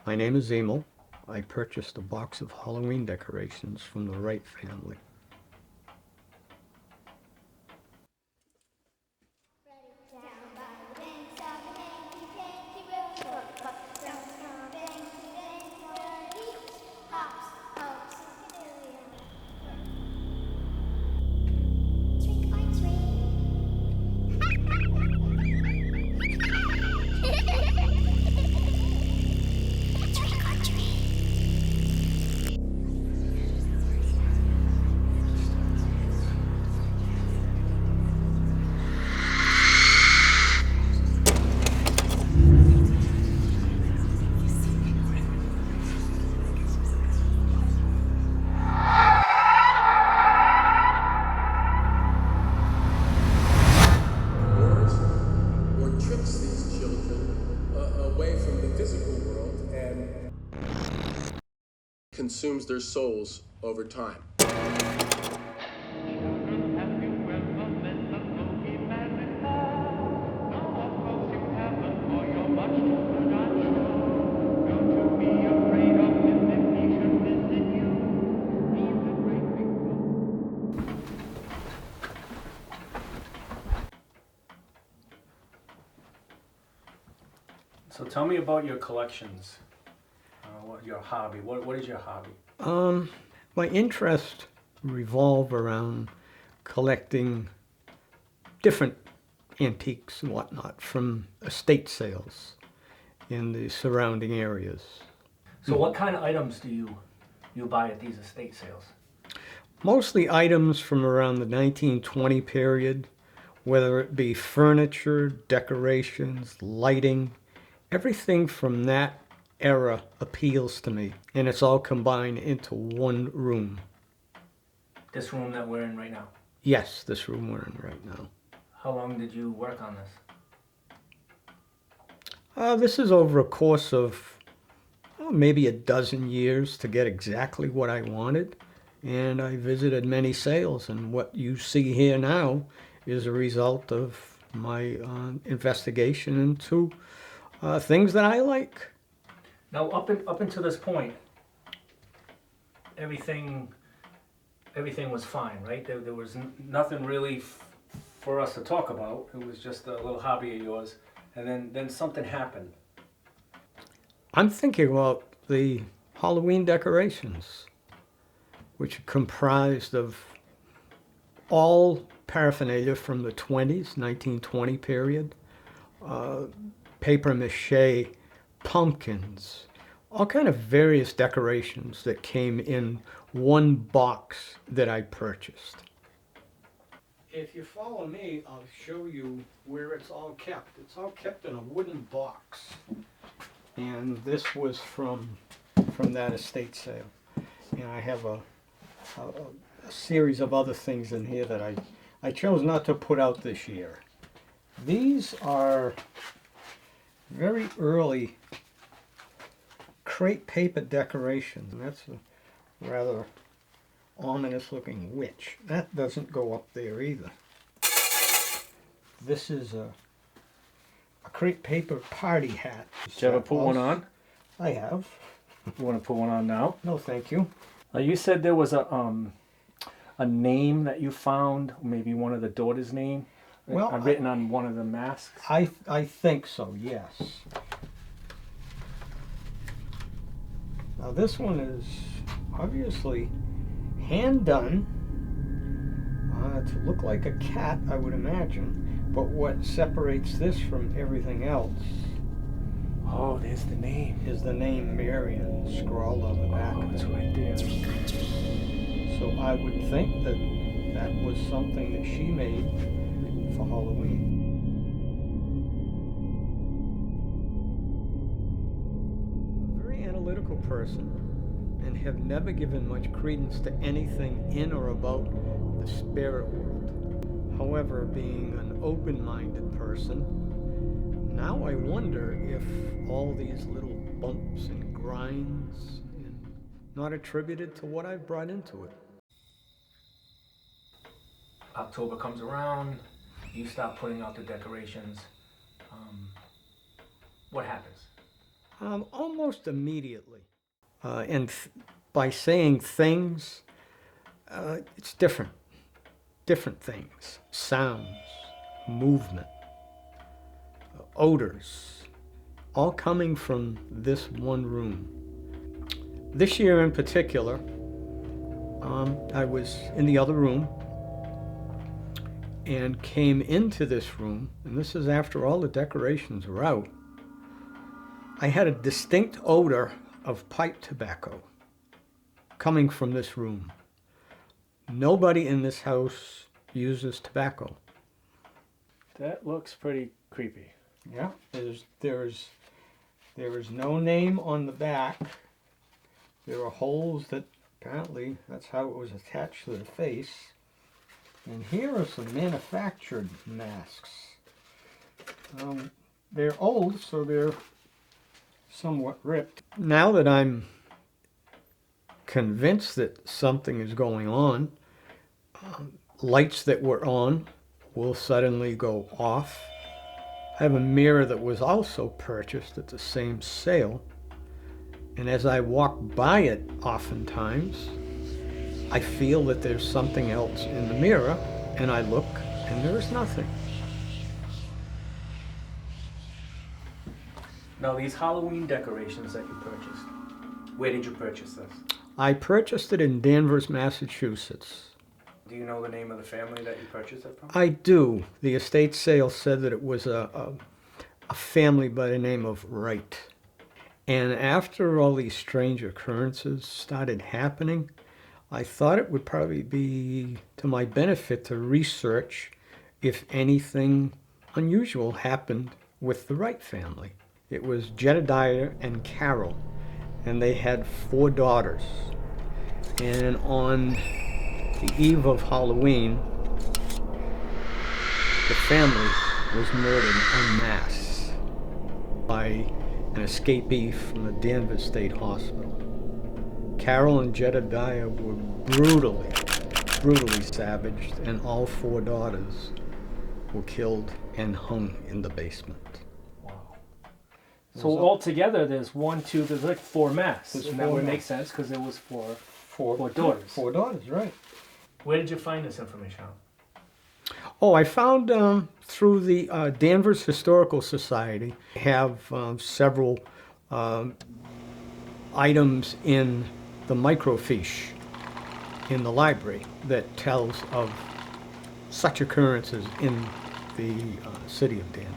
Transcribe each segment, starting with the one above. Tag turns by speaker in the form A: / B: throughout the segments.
A: My name is Emil. I purchased a box of Halloween decorations from the Wright family.
B: Tricks these children away from the physical world and consumes their souls over time.
C: So tell me about your collections, what your hobby. What is your hobby?
A: My interests revolve around collecting different antiques and whatnot from estate sales in the surrounding areas.
C: So what kind of items do you buy at these estate sales?
A: Mostly items from around the 1920 period, whether it be furniture, decorations, lighting. Everything from that era appeals to me, and it's all combined into one room.
C: This room that we're in right now.
A: Yes, this room we're in right now.
C: How long did you work on this?
A: This is over a course of maybe a dozen years to get exactly what I wanted, and I visited many sales, and what you see here now is a result of my investigation into things that I like.
C: Now, up until this point, everything was fine, right? There was nothing really for us to talk about. It was just a little hobby of yours, and then something happened.
A: I'm thinking about the Halloween decorations, which are comprised of all paraphernalia from the 20s, 1920 period, paper mache, pumpkins, all kind of various decorations that came in one box that I purchased. If you follow me, I'll show you where it's all kept. It's all kept in a wooden box. And this was from that estate sale. And I have a series of other things in here that I chose not to put out this year. These are very early crepe paper decorations. And that's a rather ominous looking witch. That doesn't go up there either. This is a crepe paper party hat.
C: Did you ever put one on?
A: I have.
C: You want to put one on now?
A: No, thank you.
C: You said there was a name that you found, maybe one of the daughter's name,
A: Well,
C: written on one of the masks.
A: I think so, yes. Now this one is obviously hand done to look like a cat, I would imagine. But what separates this from everything else
C: Oh, there's the name.
A: is the name Marion scrawled on the back.
C: Oh, it's right there.
A: So I would think that that was something that she made for Halloween. I'm a very analytical person and have never given much credence to anything in or about the spirit world. However, being an open-minded person, now I wonder if all these little bumps and grinds are not attributed to what I've brought into it.
C: October comes around, you start putting out the decorations. What happens?
A: Almost immediately. By saying things, it's different. Different things. Sounds, movement, odors, all coming from this one room. This year in particular, I was in the other room and came into this room, and this is after all the decorations were out. I had a distinct odor of pipe tobacco coming from this room. Nobody in this house uses tobacco.
C: That looks pretty creepy.
A: Yeah, there is no name on the back. There are holes that apparently that's how it was attached to the face. And here are some manufactured masks. They're old, so they're somewhat ripped. Now that I'm convinced that something is going on, lights that were on will suddenly go off. I have a mirror that was also purchased at the same sale, and as I walk by it oftentimes, I feel that there's something else in the mirror, and I look and there's nothing.
C: Now, these Halloween decorations that you purchased, where did you purchase this?
A: I purchased it in Danvers, Massachusetts.
C: Do you know the name of the family that you purchased it from?
A: I do. The estate sale said that it was a family by the name of Wright. And after all these strange occurrences started happening, I thought it would probably be to my benefit to research if anything unusual happened with the Wright family. It was Jedediah and Carol, and they had 4 daughters. And on the eve of Halloween, the family was murdered en masse by an escapee from the Danvers State Hospital. Carol and Jedediah were brutally savaged, and all 4 daughters were killed and hung in the basement.
C: Wow. So altogether, there's like 4 masks.
A: There's
C: And that
A: 4
C: would make
A: masks.
C: sense because there was 4
A: 4
C: daughters.
A: 4 daughters, right.
C: Where did you find this information out?
A: Oh, I found through the Danvers Historical Society, have several items in the microfiche in the library that tells of such occurrences in the city of Danvers.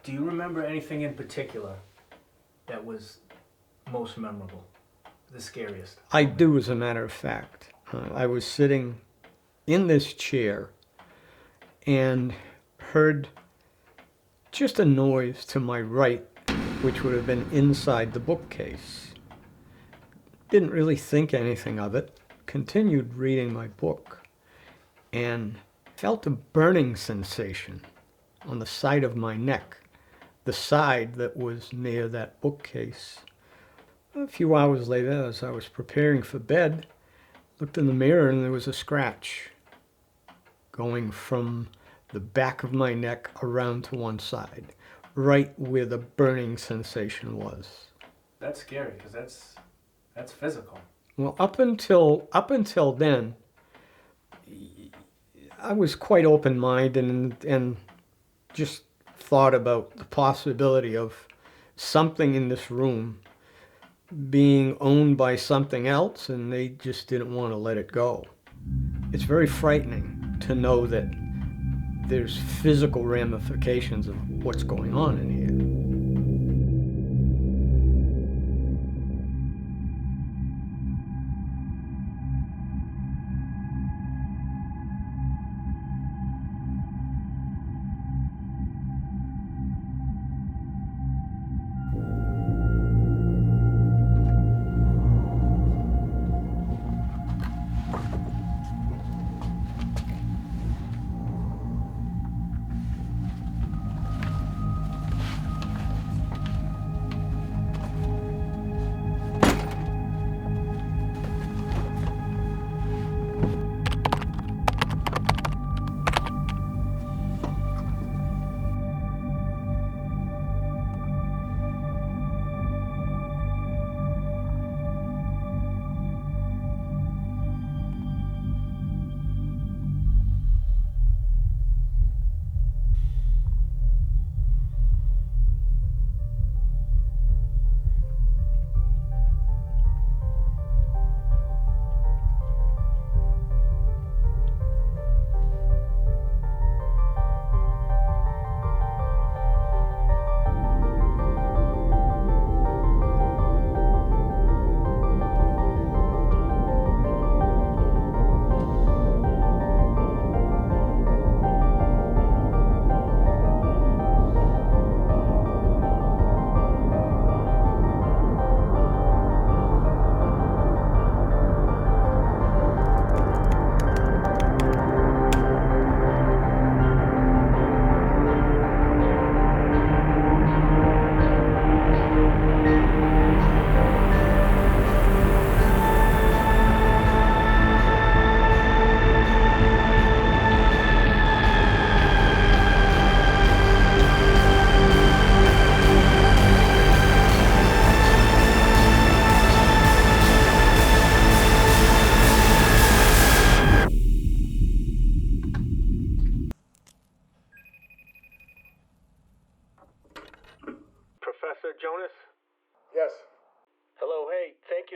C: Do you remember anything in particular that was most memorable, the scariest?
A: I do, as a matter of fact. I was sitting in this chair and heard just a noise to my right, which would have been inside the bookcase. Didn't really think anything of it. Continued reading my book and felt a burning sensation on the side of my neck, the side that was near that bookcase. A few hours later, as I was preparing for bed, looked in the mirror and there was a scratch going from the back of my neck around to one side, right where the burning sensation was.
C: That's scary because that's physical.
A: Well, up until then, I was quite open-minded and just thought about the possibility of something in this room being owned by something else, and they just didn't want to let it go. It's very frightening to know that there's physical ramifications of what's going on in here.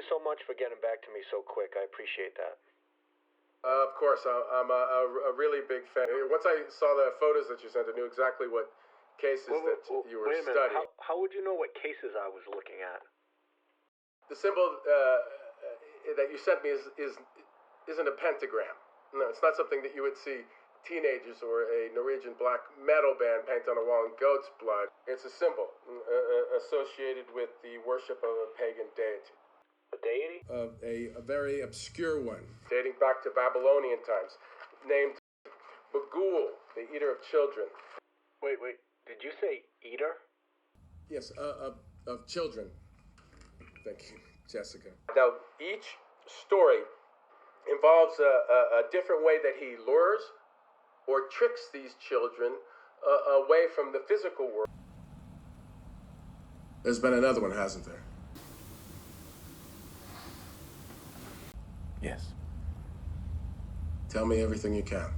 D: so much for getting back to me so quick. I appreciate that.
B: Of course, I'm a really big fan. Once I saw the photos that you sent, I knew exactly what cases that you were
D: wait a minute.
B: studying.
D: How would you know what cases I was looking at?
B: The symbol that you sent me isn't a pentagram. No, it's not something that you would see teenagers or a Norwegian black metal band paint on a wall in goat's blood. It's a symbol associated with the worship of a pagan deity.
D: A deity?
B: A very obscure one, dating back to Babylonian times, named Bagul, the eater of children.
D: Wait. Did you say eater?
B: Yes, of children. Thank you, Jessica. Now, each story involves a different way that he lures or tricks these children away from the physical world. There's been another one, hasn't there?
E: Yes.
B: Tell me everything you can.